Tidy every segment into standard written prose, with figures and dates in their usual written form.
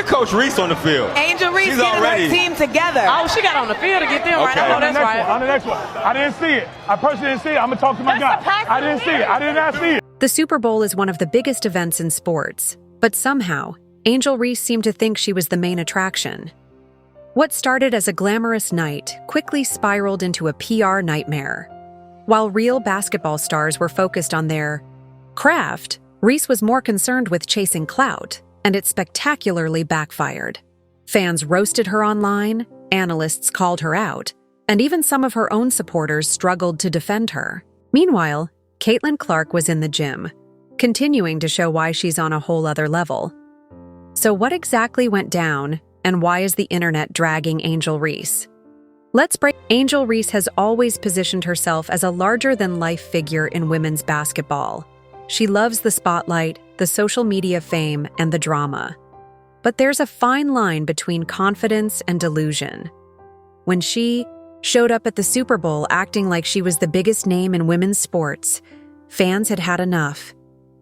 at Coach Reese on the field. Angel Reese She's getting already... her team together. Oh, she got on the field to get them right. I know that's right. On the next one. I didn't see it. I personally didn't see it. I'm going to talk to my guy. I didn't see it. I did not see it. The Super Bowl is one of the biggest events in sports, but somehow, Angel Reese seemed to think she was the main attraction. What started as a glamorous night quickly spiraled into a PR nightmare. While real basketball stars were focused on their craft, Reese was more concerned with chasing clout, and it spectacularly backfired. Fans roasted her online, analysts called her out, and even some of her own supporters struggled to defend her. Meanwhile, Caitlin Clark was in the gym, continuing to show why she's on a whole other level. So what exactly went down, and why is the internet dragging Angel Reese? Let's break. Angel Reese has always positioned herself as a larger-than-life figure in women's basketball. She loves the spotlight, the social media fame, and the drama. But there's a fine line between confidence and delusion. When she showed up at the Super Bowl acting like she was the biggest name in women's sports, fans had had enough.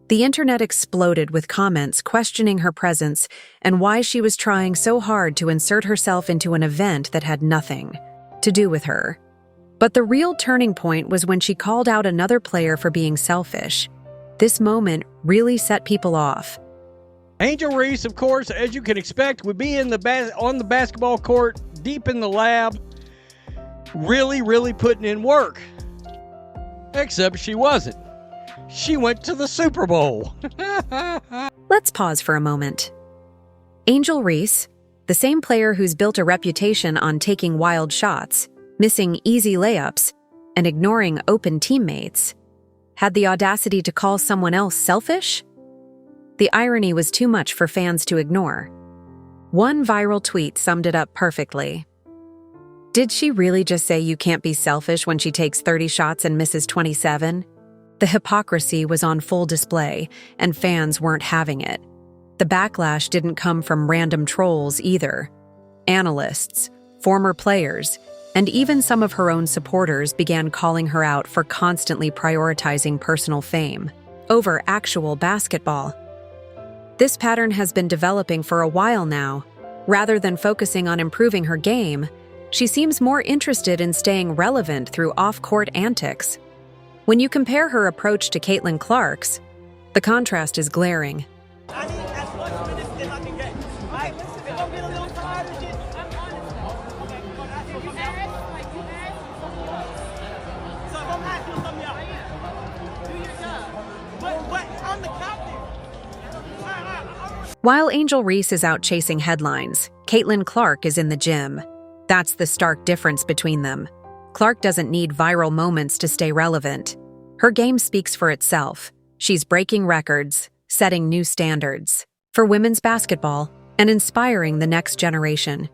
The internet exploded with comments questioning her presence and why she was trying so hard to insert herself into an event that had nothing to do with her. But the real turning point was when she called out another player for being selfish. This moment really set people off. Angel Reese, of course, as you can expect, would be on the basketball court, deep in the lab, really putting in work. Except she wasn't. She went to the Super Bowl. Let's pause for a moment. Angel Reese, the same player who's built a reputation on taking wild shots, missing easy layups, and ignoring open teammates, had the audacity to call someone else selfish? The irony was too much for fans to ignore. One viral tweet summed it up perfectly. Did she really just say you can't be selfish when she takes 30 shots and misses 27? The hypocrisy was on full display, and fans weren't having it. The backlash didn't come from random trolls either. Analysts, former players, and even some of her own supporters began calling her out for constantly prioritizing personal fame over actual basketball. This pattern has been developing for a while now. Rather than focusing on improving her game, she seems more interested in staying relevant through off-court antics. When you compare her approach to Caitlin Clark's, the contrast is glaring. I need as much minutes as I can get. Right? If I'm getting a little tired and shit, I'm honest. Okay, you ask, so if I'm asking you something else, do your job. But I'm the captain. While Angel Reese is out chasing headlines, Caitlin Clark is in the gym. That's the stark difference between them. Clark doesn't need viral moments to stay relevant. Her game speaks for itself. She's breaking records, setting new standards for women's basketball, and inspiring the next generation.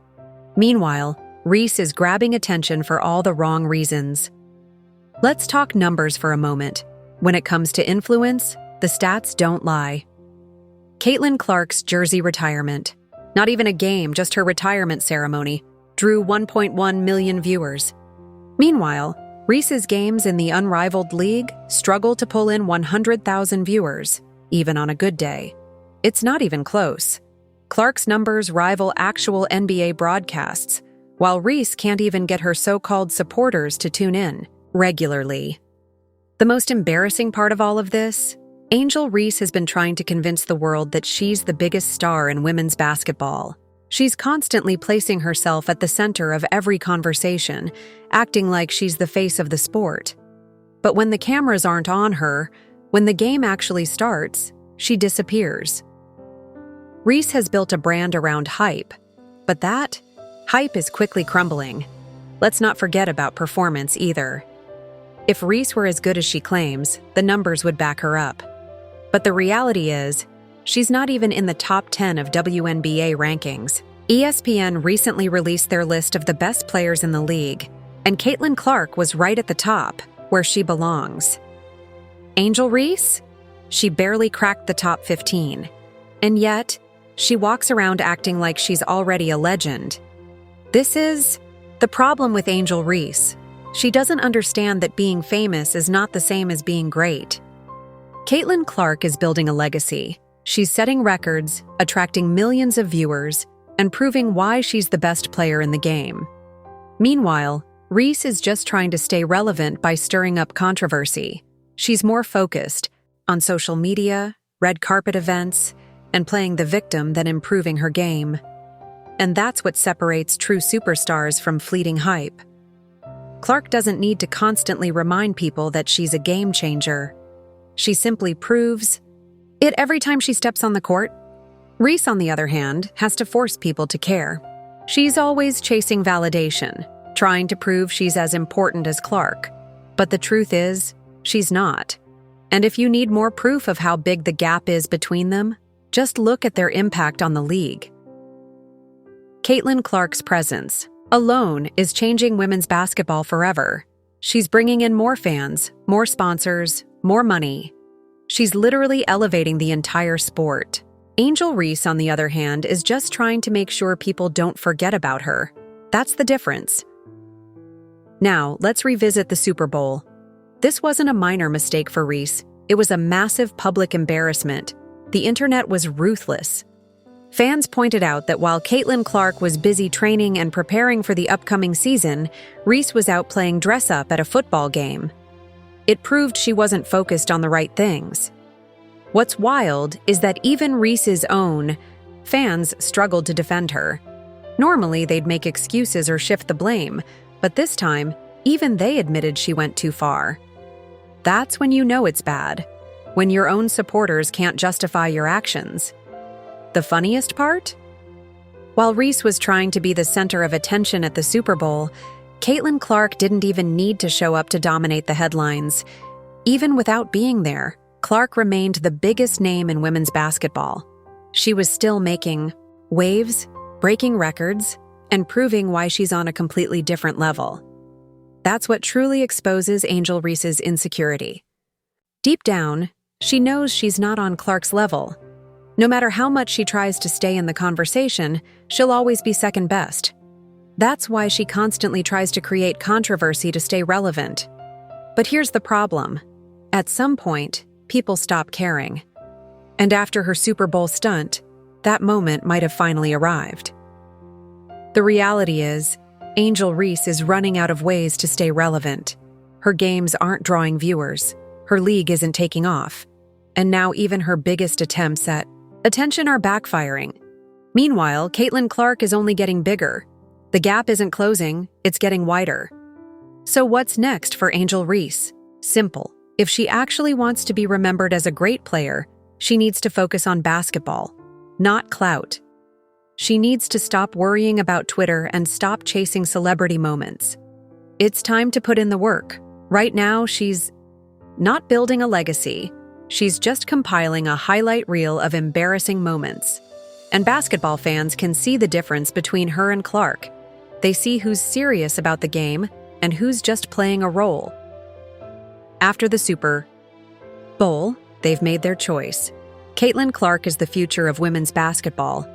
Meanwhile, Reese is grabbing attention for all the wrong reasons. Let's talk numbers for a moment. When it comes to influence, the stats don't lie. Caitlin Clark's jersey retirement, not even a game, just her retirement ceremony, drew 1.1 million viewers. Meanwhile, Reese's games in the unrivaled league struggle to pull in 100,000 viewers, even on a good day. It's not even close. Clark's numbers rival actual NBA broadcasts, while Reese can't even get her so-called supporters to tune in regularly. The most embarrassing part of all of this? Angel Reese has been trying to convince the world that she's the biggest star in women's basketball. She's constantly placing herself at the center of every conversation, acting like she's the face of the sport. But when the cameras aren't on her, when the game actually starts, she disappears. Reese has built a brand around hype, but that hype is quickly crumbling. Let's not forget about performance either. If Reese were as good as she claims, the numbers would back her up. But the reality is, she's not even in the top 10 of WNBA rankings. ESPN recently released their list of the best players in the league, and Caitlin Clark was right at the top, where she belongs. Angel Reese? She barely cracked the top 15. And yet, she walks around acting like she's already a legend. This is the problem with Angel Reese. She doesn't understand that being famous is not the same as being great. Caitlin Clark is building a legacy. She's setting records, attracting millions of viewers, and proving why she's the best player in the game. Meanwhile, Reese is just trying to stay relevant by stirring up controversy. She's more focused on social media, red carpet events, and playing the victim than improving her game. And that's what separates true superstars from fleeting hype. Clark doesn't need to constantly remind people that she's a game changer. She simply proves it every time she steps on the court. Reese, on the other hand, has to force people to care. She's always chasing validation, trying to prove she's as important as Clark. But the truth is, she's not. And if you need more proof of how big the gap is between them, just look at their impact on the league. Caitlin Clark's presence alone is changing women's basketball forever. She's bringing in more fans, more sponsors, more money. She's literally elevating the entire sport. Angel Reese, on the other hand, is just trying to make sure people don't forget about her. That's the difference. Now, let's revisit the Super Bowl. This wasn't a minor mistake for Reese. It was a massive public embarrassment. The internet was ruthless. Fans pointed out that while Caitlin Clark was busy training and preparing for the upcoming season, Reese was out playing dress-up at a football game. It proved she wasn't focused on the right things. What's wild is that even Reese's own fans struggled to defend her. Normally, they'd make excuses or shift the blame, but this time, even they admitted she went too far. That's when you know it's bad, when your own supporters can't justify your actions. The funniest part? While Reese was trying to be the center of attention at the Super Bowl, Caitlin Clark didn't even need to show up to dominate the headlines. Even without being there, Clark remained the biggest name in women's basketball. She was still making waves, breaking records, and proving why she's on a completely different level. That's what truly exposes Angel Reese's insecurity. Deep down, she knows she's not on Clark's level. No matter how much she tries to stay in the conversation, she'll always be second best. That's why she constantly tries to create controversy to stay relevant. But here's the problem. At some point, people stop caring. And after her Super Bowl stunt, that moment might have finally arrived. The reality is, Angel Reese is running out of ways to stay relevant. Her games aren't drawing viewers, her league isn't taking off, and now even her biggest attempts at attention are backfiring. Meanwhile, Caitlin Clark is only getting bigger. The gap isn't closing, it's getting wider. So what's next for Angel Reese? Simple. If she actually wants to be remembered as a great player, she needs to focus on basketball, not clout. She needs to stop worrying about Twitter and stop chasing celebrity moments. It's time to put in the work. Right now, she's not building a legacy. She's just compiling a highlight reel of embarrassing moments. And basketball fans can see the difference between her and Clark. They see who's serious about the game and who's just playing a role. After the Super Bowl, they've made their choice. Caitlin Clark is the future of women's basketball,